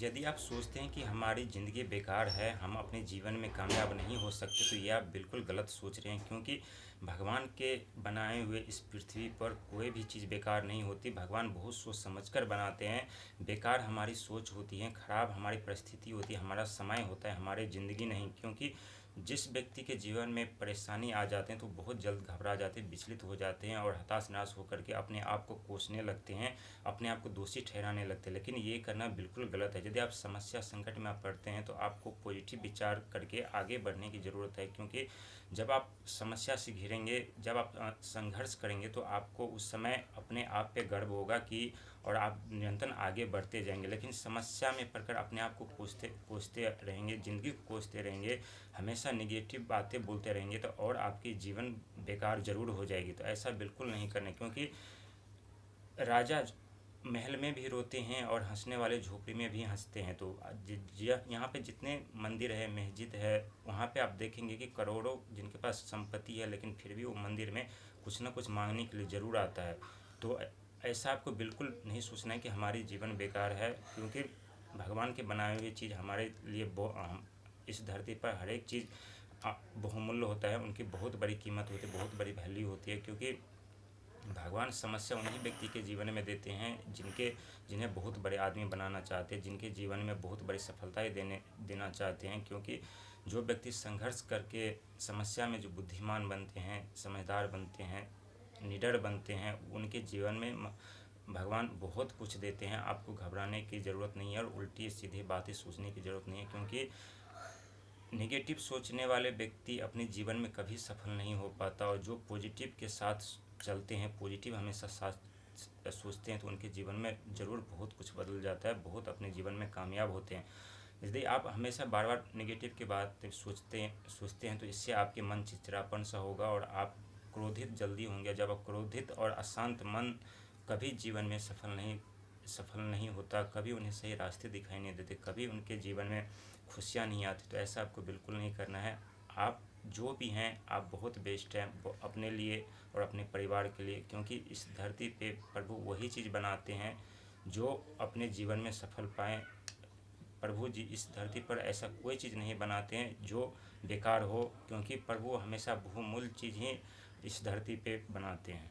यदि आप सोचते हैं कि हमारी ज़िंदगी बेकार है, हम अपने जीवन में कामयाब नहीं हो सकते, तो ये आप बिल्कुल गलत सोच रहे हैं। क्योंकि भगवान के बनाए हुए इस पृथ्वी पर कोई भी चीज़ बेकार नहीं होती। भगवान बहुत सोच समझ कर बनाते हैं। बेकार हमारी सोच होती है, ख़राब हमारी परिस्थिति होती है, हमारा समय होता है, हमारी ज़िंदगी नहीं। क्योंकि जिस व्यक्ति के जीवन में परेशानी आ जाते हैं तो बहुत जल्द घबरा जाते हैं, विचलित हो जाते हैं और हताश निराश होकर के अपने आप को कोसने लगते हैं, अपने आप को दोषी ठहराने लगते हैं। लेकिन ये करना बिल्कुल गलत है। यदि आप समस्या संकट में आप पड़ते हैं तो आपको पॉजिटिव विचार करके आगे बढ़ने की ज़रूरत है। क्योंकि जब आप समस्या से घिरेंगे, जब आप संघर्ष करेंगे तो आपको उस समय अपने आप पे गर्व होगा कि और आप निरंतर आगे बढ़ते जाएंगे। लेकिन समस्या में पड़कर अपने आप को कोसते कोसते रहेंगे, ज़िंदगी को कोसते रहेंगे, हमेशा निगेटिव बातें बोलते रहेंगे तो और आपकी जीवन बेकार ज़रूर हो जाएगी। तो ऐसा बिल्कुल नहीं करना। क्योंकि राजा महल में भी रोते हैं और हंसने वाले झोपड़ी में भी हंसते हैं। तो यहाँ पे जितने मंदिर है, मस्जिद है, वहाँ पे आप देखेंगे कि करोड़ों जिनके पास संपत्ति है लेकिन फिर भी वो मंदिर में कुछ ना कुछ मांगने के लिए ज़रूर आता है। तो ऐसा आपको बिल्कुल नहीं सोचना है कि हमारी जीवन बेकार है। क्योंकि भगवान के बनाए हुए चीज़ हमारे लिए इस धरती पर हर एक चीज़ बहुमूल्य होता है। उनकी बहुत बड़ी कीमत होती है, बहुत बड़ी वैल्यू होती है। क्योंकि भगवान समस्या उन्हीं व्यक्ति के जीवन में देते हैं जिन्हें बहुत बड़े आदमी बनाना चाहते हैं, जिनके जीवन में बहुत बड़ी सफलताएं देना चाहते हैं। क्योंकि जो व्यक्ति संघर्ष करके समस्या में जो बुद्धिमान बनते हैं, समझदार बनते हैं, निडर बनते हैं, उनके जीवन में भगवान बहुत कुछ देते हैं। आपको घबराने की ज़रूरत नहीं है और उल्टी सीधी बातें सोचने की ज़रूरत नहीं है। क्योंकि नेगेटिव सोचने वाले व्यक्ति अपने जीवन में कभी सफल नहीं हो पाता। और जो पॉजिटिव के साथ चलते हैं, पॉजिटिव हमेशा साथ सोचते हैं, तो उनके जीवन में ज़रूर बहुत कुछ बदल जाता है, बहुत अपने जीवन में कामयाब होते हैं। यदि आप हमेशा बार बार नेगेटिव की बात सोचते हैं तो इससे आपके मन चिड़चिड़ापन सा होगा और आप क्रोधित जल्दी होंगे। जब आप क्रोधित और अशांत मन कभी जीवन में सफल नहीं होता, कभी उन्हें सही रास्ते दिखाई नहीं देते, कभी उनके जीवन में खुशियाँ नहीं आती। तो ऐसा आपको बिल्कुल नहीं करना है। आप जो भी हैं, आप बहुत बेस्ट हैं अपने लिए और अपने परिवार के लिए। क्योंकि इस धरती पे प्रभु वही चीज़ बनाते हैं जो अपने जीवन में सफल पाएँ। प्रभु जी इस धरती पर ऐसा कोई चीज़ नहीं बनाते हैं जो बेकार हो। क्योंकि प्रभु हमेशा बहुमूल्य चीज़ ही इस धरती पे बनाते हैं।